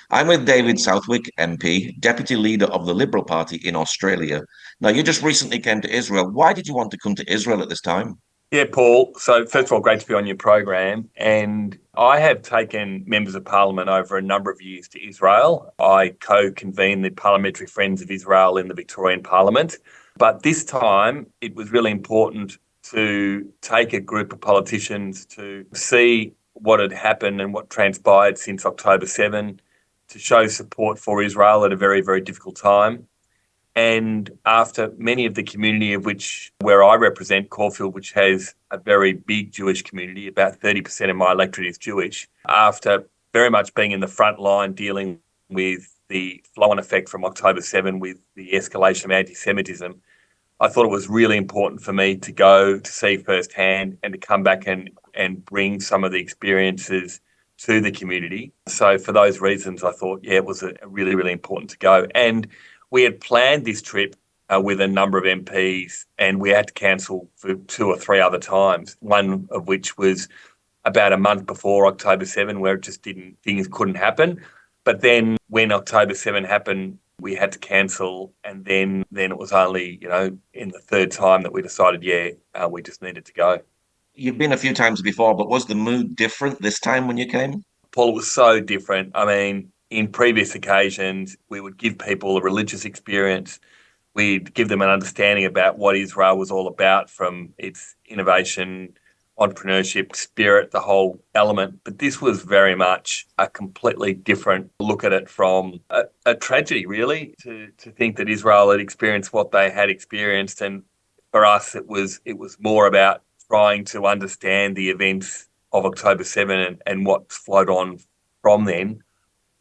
I'm with David Southwick MP, Deputy Leader of the Liberal Party in Australia. Now, you just recently came to Israel. Why did you want to come to Israel at this time? Yeah, Paul. So, first of all, great to be on your program. And I have taken members of parliament over a number of years to Israel. I co convene the Parliamentary Friends of Israel in the Victorian Parliament. But this time, it was really important to take a group of politicians to see what had happened and what transpired since October 7, to show support for Israel at a very, very difficult time. And after many of the community of which where I represent, Caulfield, which has a very big Jewish community, about 30% of my electorate is Jewish, after very much being in the front line dealing with the flow-on effect from October 7 with the escalation of anti-Semitism, I thought it was really important for me to go to see firsthand and to come back and bring some of the experiences to the community. So for those reasons, I thought, yeah, it was a really, really important to go. And we had planned this trip with a number of MPs, and we had to cancel for two or three other times, one of which was about a month before October 7, where it just things couldn't happen. But then when October 7 happened, we had to cancel. And then it was only, in the third time that we decided, we just needed to go. You've been a few times before, but was the mood different this time when you came? Paul, it was so different. I mean, in previous occasions, we would give people a religious experience. We'd give them an understanding about what Israel was all about, from its innovation, entrepreneurship, spirit, the whole element. But this was very much a completely different look at it, from a tragedy, really, to think that Israel had experienced what they had experienced. And for us, it was more about trying to understand the events of October 7 and what flowed on from then.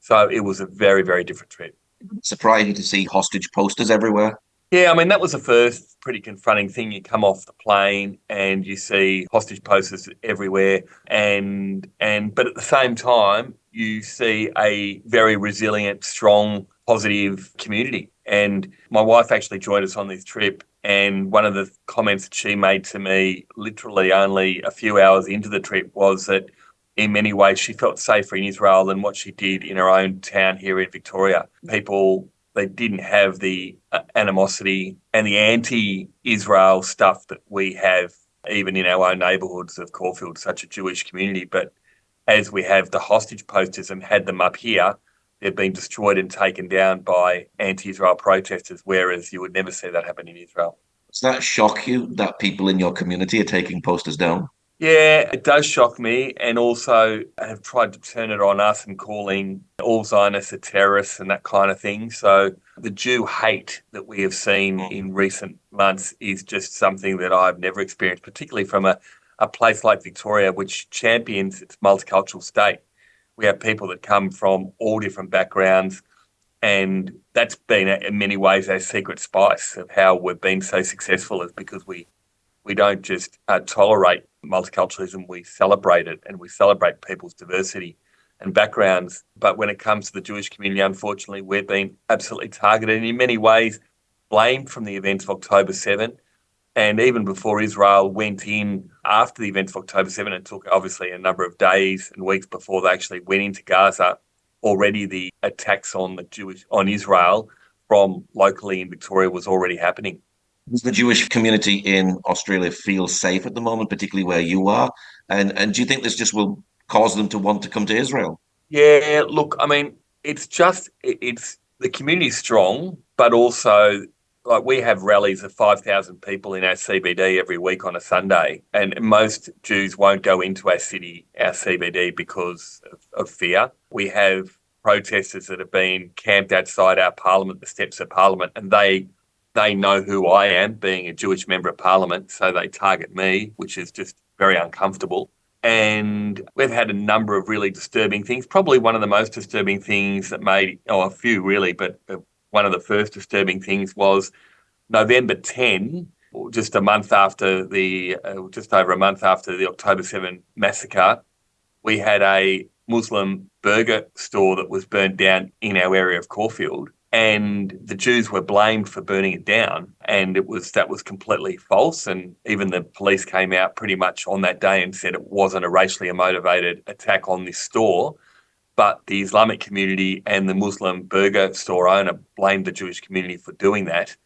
So it was a very, very different trip. Surprising to see hostage posters everywhere. Yeah, I mean, that was the first pretty confronting thing. You come off the plane and you see hostage posters everywhere, but at the same time, you see a very resilient, strong, positive community. And my wife actually joined us on this trip, and one of the comments that she made to me literally only a few hours into the trip was that in many ways she felt safer in Israel than what she did in her own town here in Victoria. People, they didn't have the animosity and the anti-Israel stuff that we have even in our own neighbourhoods of Caulfield, such a Jewish community. But as we have the hostage posters and had them up here, they've been destroyed and taken down by anti-Israel protesters, whereas you would never see that happen in Israel. Does that shock you that people in your community are taking posters down? Yeah, it does shock me, and also have tried to turn it on us and calling all Zionists are terrorists and that kind of thing. So the Jew hate that we have seen in recent months is just something that I've never experienced, particularly from a place like Victoria, which champions its multicultural state. We have people that come from all different backgrounds, and that's been in many ways our secret spice of how we've been so successful, is because we don't just tolerate multiculturalism, we celebrate it, and we celebrate people's diversity and backgrounds. But when it comes to the Jewish community, unfortunately, we've been absolutely targeted and in many ways blamed from the events of October 7. And even before Israel went in after the events of October 7, it took obviously a number of days and weeks before they actually went into Gaza. Already the attacks on Israel from locally in Victoria was already happening. Does the Jewish community in Australia feel safe at the moment, particularly where you are? And do you think this just will cause them to want to come to Israel? Yeah, look, I mean, it's the community's strong, but also like we have rallies of 5,000 people in our CBD every week on a Sunday, and most Jews won't go into our city, our CBD, because of fear. We have protesters that have been camped outside our parliament, the steps of parliament, and they know who I am, being a Jewish member of parliament, so they target me, which is just very uncomfortable. And we've had a number of really disturbing things. Probably one of the most disturbing things that made, oh, a few really, but one of the first disturbing things was November 10, just over a month after the October 7 massacre. We had a Muslim burger store that was burned down in our area of Caulfield, and the Jews were blamed for burning it down, and that was completely false. And even the police came out pretty much on that day and said it wasn't a racially motivated attack on this store. But the Islamic community and the Muslim burger store owner blamed the Jewish community for doing that.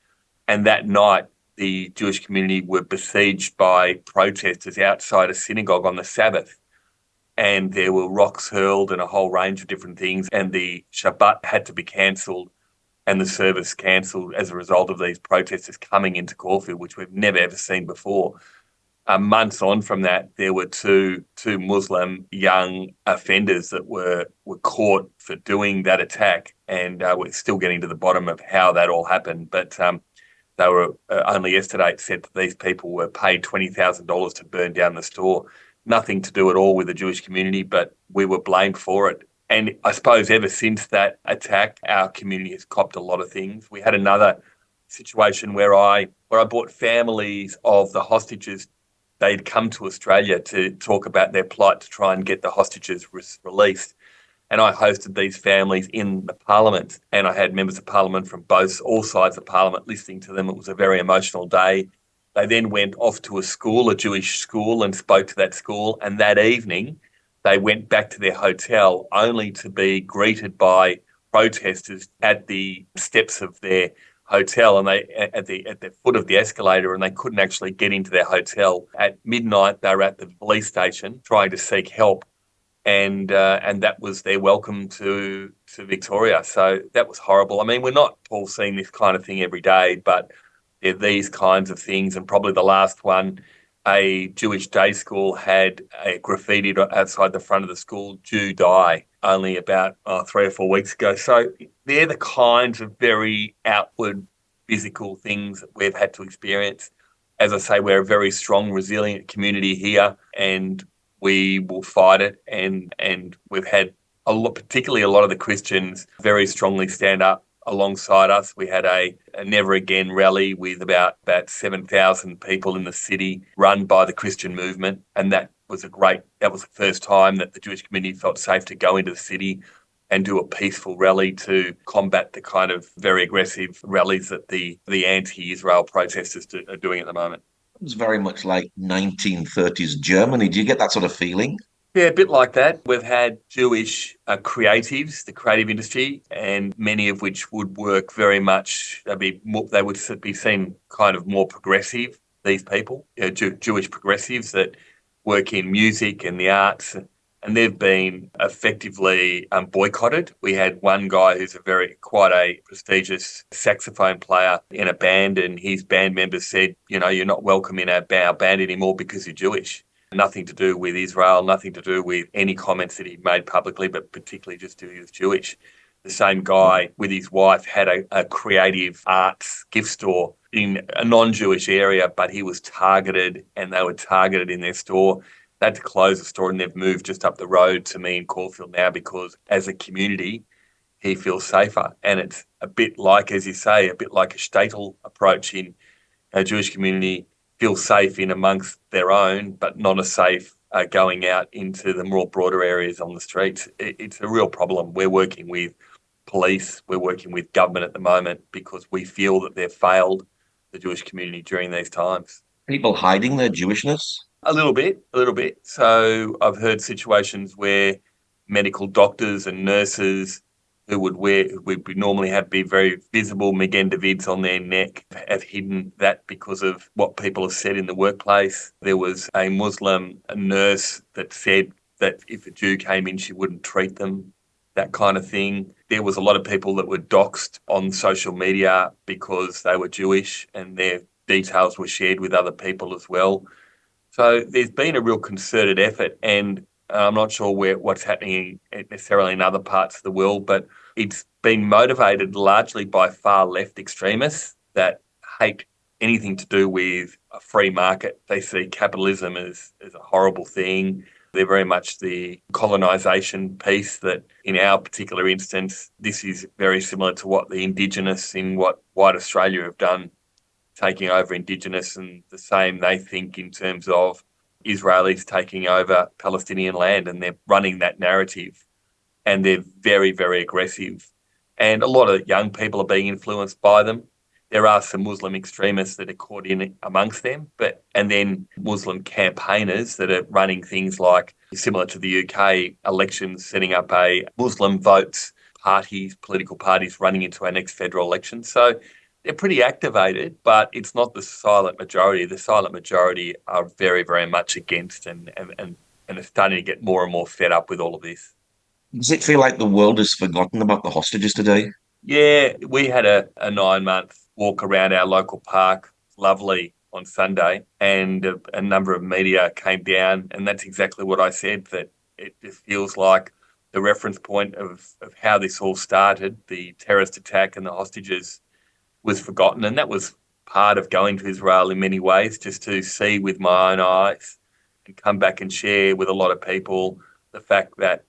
And that night, the Jewish community were besieged by protesters outside a synagogue on the Sabbath. And there were rocks hurled and a whole range of different things. And the Shabbat had to be cancelled and the service cancelled as a result of these protesters coming into Caulfield, which we've never ever seen before. Months on from that, there were two Muslim young offenders that were caught for doing that attack, and we're still getting to the bottom of how that all happened. But they were only yesterday it said that these people were paid $20,000 to burn down the store. Nothing to do at all with the Jewish community, but we were blamed for it. And I suppose ever since that attack, our community has copped a lot of things. We had another situation where I brought families of the hostages. They'd come to Australia to talk about their plight to try and get the hostages released. And I hosted these families in the parliament, and I had members of parliament from all sides of parliament listening to them. It was a very emotional day. They then went off to a school, a Jewish school, and spoke to that school. And that evening, they went back to their hotel only to be greeted by protesters at the steps of their hotel, and they at the foot of the escalator, and they couldn't actually get into their hotel. At midnight, they were at the police station trying to seek help, and that was their welcome to Victoria. So that was horrible. I mean, we're not all seeing this kind of thing every day, but they're these kinds of things. And probably the last one, a Jewish day school had a graffiti outside the front of the school, Jew die, only about 3 or 4 weeks ago. So they're the kinds of very outward physical things that we've had to experience. As I say, we're a very strong, resilient community here, and we will fight it. And we've had particularly a lot of the Christians very strongly stand up alongside us. We had a Never Again rally with about 7,000 people in the city, run by the Christian movement. And that was the first time that the Jewish community felt safe to go into the city and do a peaceful rally to combat the kind of very aggressive rallies that the anti-Israel protesters are doing at the moment. It was very much like 1930s Germany. Do you get that sort of feeling? Yeah, a bit like that. We've had Jewish creatives, the creative industry, and many of which would work very much. They would be seen kind of more progressive. These people, Jewish progressives that work in music and the arts, and they've been effectively boycotted. We had one guy who's quite a prestigious saxophone player in a band, and his band members said, you're not welcome in our band anymore because you're Jewish. Nothing to do with Israel, nothing to do with any comments that he made publicly, but particularly just to he was Jewish. The same guy with his wife had a creative arts gift store in a non-Jewish area, but he was targeted and they were targeted in their store. They had to close the store and they've moved just up the road to me in Caulfield now because as a community, he feels safer. And it's a bit like, as you say, a bit like a shtetl approach in a Jewish community. Feel safe in amongst their own, but not as safe going out into the more broader areas on the streets. It's a real problem. We're working with police, we're working with government at the moment because we feel that they've failed the Jewish community during these times. People hiding their Jewishness? A little bit. So I've heard situations where medical doctors and nurses who would normally be very visible Magen Davids on their neck, have hidden that because of what people have said in the workplace. There was a Muslim nurse that said that if a Jew came in, she wouldn't treat them, that kind of thing. There was a lot of people that were doxxed on social media because they were Jewish and their details were shared with other people as well. So there's been a real concerted effort, and I'm not sure what's happening necessarily in other parts of the world, but it's been motivated largely by far left extremists that hate anything to do with a free market. They see capitalism as a horrible thing. They're very much the colonisation piece that in our particular instance, this is very similar to what the Indigenous in what white Australia have done, taking over Indigenous, and the same they think in terms of Israelis taking over Palestinian land, and they're running that narrative and they're very, very aggressive. And a lot of young people are being influenced by them. There are some Muslim extremists that are caught in amongst them, and then Muslim campaigners that are running things like, similar to the UK elections, setting up a Muslim votes parties, political parties running into our next federal election. So they're pretty activated, but it's not the silent majority. The silent majority are very, very much against and are starting to get more and more fed up with all of this. Does it feel like the world has forgotten about the hostages today? Yeah, we had a 9 month walk around our local park, lovely on Sunday, and a number of media came down, and that's exactly what I said, that it just feels like the reference point of how this all started, the terrorist attack and the hostages, was forgotten. And that was part of going to Israel in many ways, just to see with my own eyes and come back and share with a lot of people the fact that,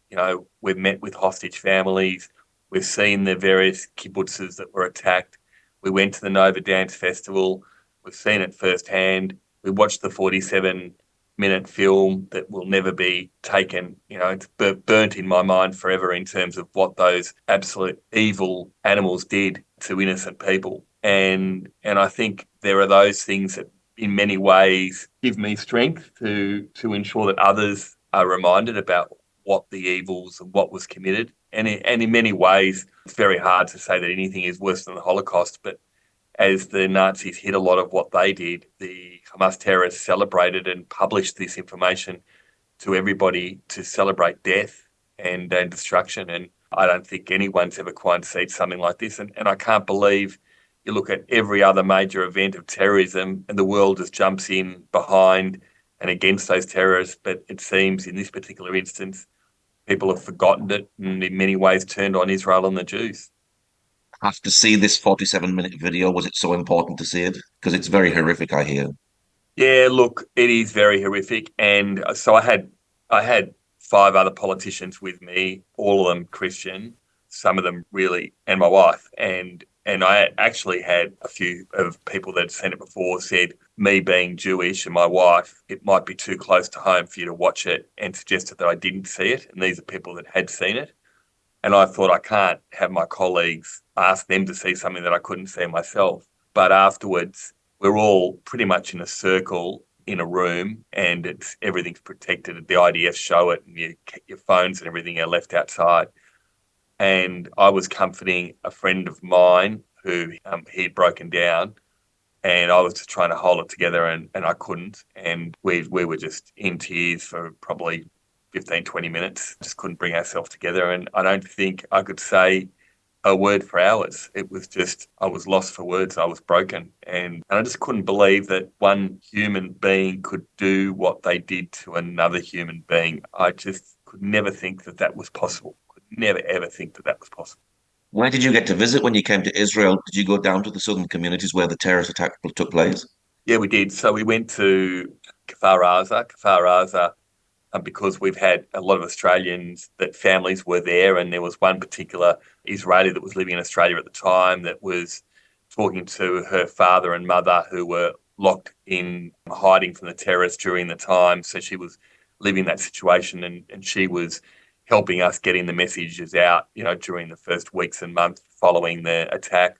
we've met with hostage families, we've seen the various kibbutzes that were attacked. We went to the Nova Dance Festival, we've seen it firsthand. We watched the 47-minute film that will never be taken. It's burnt in my mind forever in terms of what those absolute evil animals did to innocent people. And I think there are those things that in many ways give me strength to ensure that others are reminded about what the evils and what was committed. And in many ways, it's very hard to say that anything is worse than the Holocaust, but as the Nazis hid a lot of what they did, the Hamas terrorists celebrated and published this information to everybody to celebrate death and destruction. And I don't think anyone's ever quite seen something like this. And I can't believe you look at every other major event of terrorism and the world just jumps in behind and against those terrorists. But it seems in this particular instance, people have forgotten it and in many ways turned on Israel and the Jews. Have to see this 47-minute video. Was it so important to see it? Because it's very horrific, I hear. Yeah, look, it is very horrific. And so I had five other politicians with me, all of them Christian, some of them really, and my wife. And I actually had a few of people that had seen it before said, me being Jewish and my wife, it might be too close to home for you to watch it, and suggested that I didn't see it. And these are people that had seen it. And I thought, I can't have my colleagues ask them to see something that I couldn't see myself. But afterwards, we're all pretty much in a circle in a room, and everything's protected. The IDF show it, and your phones and everything are left outside. And I was comforting a friend of mine who he'd broken down, and I was just trying to hold it together, and I couldn't. And we were just in tears for probably 15, 20 minutes, just couldn't bring ourselves together. And I don't think I could say a word for hours. It was just, I was lost for words. I was broken. And I just couldn't believe that one human being could do what they did to another human being. I just could never think that that was possible. Could never, ever think that that was possible. Where did you get to visit when you came to Israel? Did you go down to the southern communities where the terrorist attack took place? Yeah, we did. So we went to Kfar Aza. Kfar Aza, because we've had a lot of Australians that families were there, and there was one particular Israeli that was living in Australia at the time that was talking to her father and mother who were locked in hiding from the terrorists during the time. So she was living that situation, and she was helping us getting the messages out, during the first weeks and months following the attack.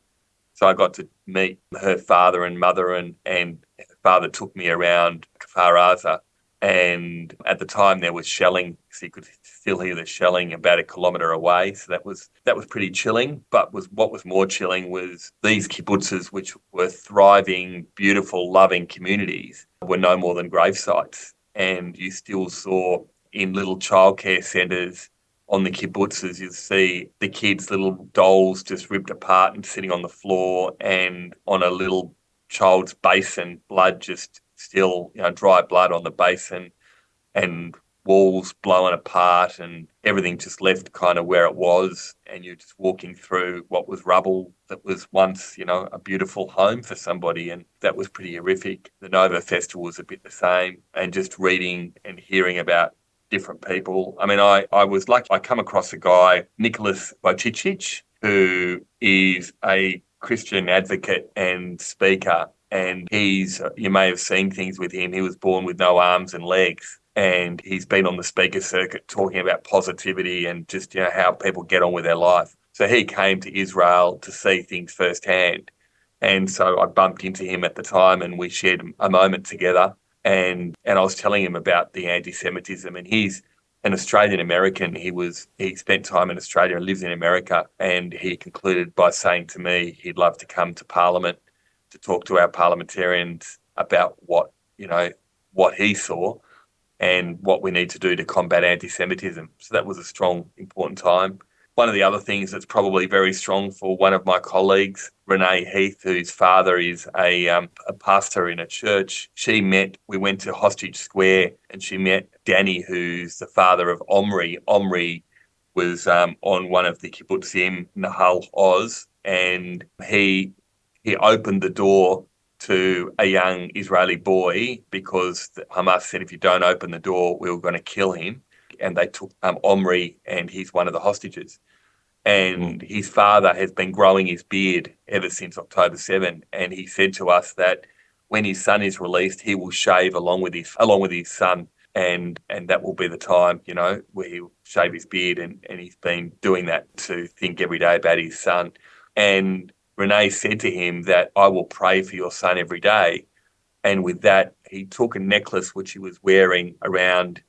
So I got to meet her father and mother, and her father took me around Kfar Aza. And at the time there was shelling, so you could still hear the shelling about a kilometre away. So that was pretty chilling. But what was more chilling was these kibbutzes, which were thriving, beautiful, loving communities, were no more than grave sites. And you still saw in little childcare centres on the kibbutzes, you see the kids' little dolls just ripped apart and sitting on the floor, and on a little child's basin, blood just still, dry blood on the basin, and walls blown apart, and everything just left kind of where it was. And you're just walking through what was rubble that was once, a beautiful home for somebody. And that was pretty horrific. The Nova Festival was a bit the same. And just reading and hearing about different people. I mean, I was lucky. I come across a guy, Nicholas Vojicic, who is a Christian advocate and speaker. And you may have seen things with him. He was born with no arms and legs. And he's been on the speaker circuit talking about positivity and just, how people get on with their life. So he came to Israel to see things firsthand. And so I bumped into him at the time and we shared a moment together. And I was telling him about the anti-Semitism, and he's an Australian American. He spent time in Australia and lives in America, and he concluded by saying to me he'd love to come to Parliament to talk to our parliamentarians about what he saw and what we need to do to combat anti-Semitism. So that was a strong, important time. One of the other things that's probably very strong for one of my colleagues, Renee Heath, whose father is a pastor in a church. We went to Hostage Square and she met Danny, who's the father of Omri. Omri was on one of the kibbutzim, Nahal Oz, and he opened the door to a young Israeli boy because Hamas said, if you don't open the door, we were going to kill him. And they took Omri, and he's one of the hostages. And his father has been growing his beard ever since October 7. And he said to us that when his son is released, he will shave along with his son. And that will be the time, where he'll shave his beard. And he's been doing that to think every day about his son. And Renee said to him that I will pray for your son every day. And with that, he took a necklace which he was wearing around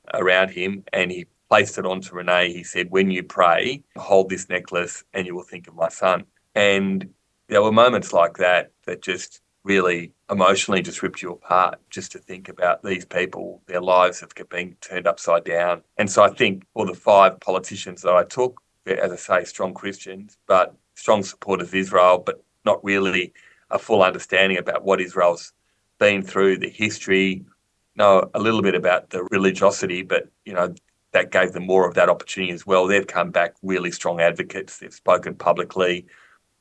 him, and he placed it onto Renee. He said, when you pray, hold this necklace and you will think of my son. And there were moments like that just really emotionally just ripped you apart, just to think about these people, their lives have been turned upside down. And so I think for the 5 politicians that I took, as I say, strong Christians, but strong supporters of Israel, but not really a full understanding about what Israel's been through, the history, know a little bit about the religiosity, but, that gave them more of that opportunity as well. They've come back really strong advocates. They've spoken publicly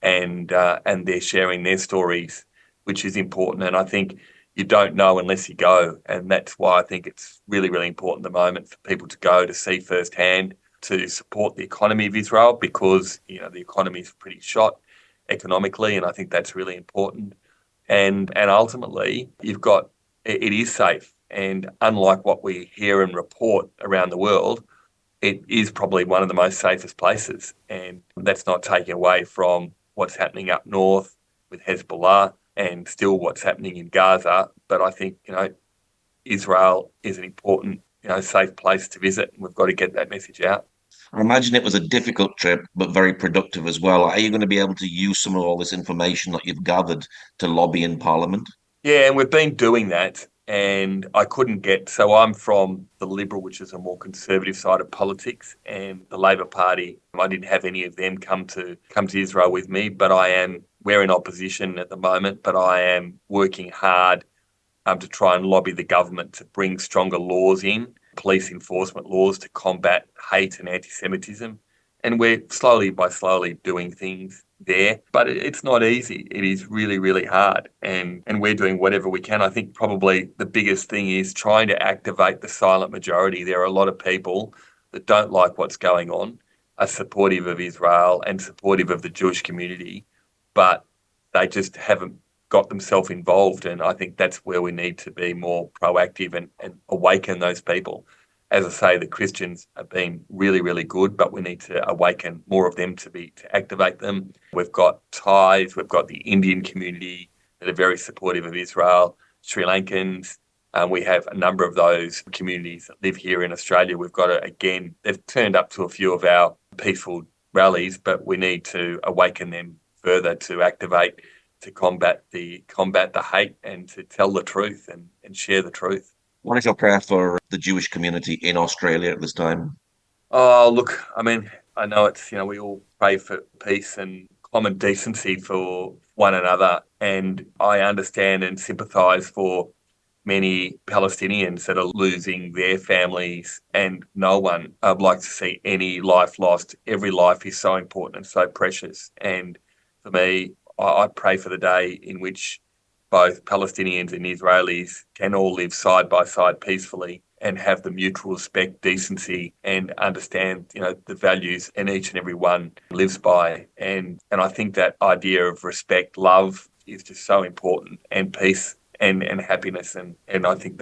and they're sharing their stories, which is important. And I think you don't know unless you go. And that's why I think it's really, really important at the moment for people to go to see firsthand, to support the economy of Israel, because, the economy is pretty shot economically. And I think that's really important. And ultimately, it is safe. And unlike what we hear and report around the world, it is probably one of the most safest places. And that's not taken away from what's happening up north with Hezbollah and still what's happening in Gaza. But I think, Israel is an important, safe place to visit. And we've got to get that message out. I imagine it was a difficult trip, but very productive as well. Are you going to be able to use some of all this information that you've gathered to lobby in Parliament? Yeah, and we've been doing that. And so I'm from the Liberal, which is a more conservative side of politics, and the Labor Party. I didn't have any of them come to Israel with me, but we're in opposition at the moment, but I am working hard to try and lobby the government to bring stronger laws in, police enforcement laws to combat hate and anti-Semitism. And we're slowly doing things there, but it's not easy. It is really, really hard. And we're doing whatever we can. I think probably the biggest thing is trying to activate the silent majority. There are a lot of people that don't like what's going on, are supportive of Israel and supportive of the Jewish community, but they just haven't got themselves involved. And I think that's where we need to be more proactive and awaken those people. As I say, the Christians have been really, really good, but we need to awaken more of them to activate them. We've got Thais, we've got the Indian community that are very supportive of Israel, Sri Lankans. We have a number of those communities that live here in Australia. We've got to, again, they've turned up to a few of our peaceful rallies, but we need to awaken them further to activate, to combat the hate and to tell the truth and share the truth. What is your prayer for the Jewish community in Australia at this time? Oh, look, I mean, I know it's, we all pray for peace and common decency for one another. And I understand and sympathise for many Palestinians that are losing their families, and no one would like to see any life lost. Every life is so important and so precious. And for me, I pray for the day in which both Palestinians and Israelis can all live side by side peacefully and have the mutual respect, decency, and understand, the values in each and every one lives by. And I think that idea of respect, love is just so important, and peace and happiness. And I think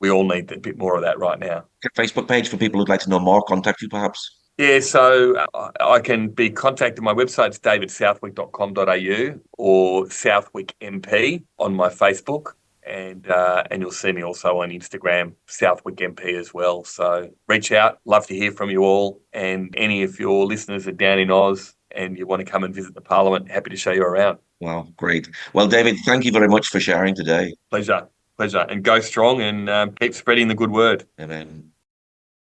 we all need a bit more of that right now. Facebook page for people who'd like to know more, contact you perhaps. Yeah, so I can be contacted. My website's davidsouthwick.com.au or Southwick MP on my Facebook. And you'll see me also on Instagram, Southwick MP as well. So reach out. Love to hear from you all. And any of your listeners are down in Oz and you want to come and visit the Parliament, happy to show you around. Wow, great. Well, David, thank you very much for sharing today. Pleasure. Pleasure. And go strong and keep spreading the good word. Amen.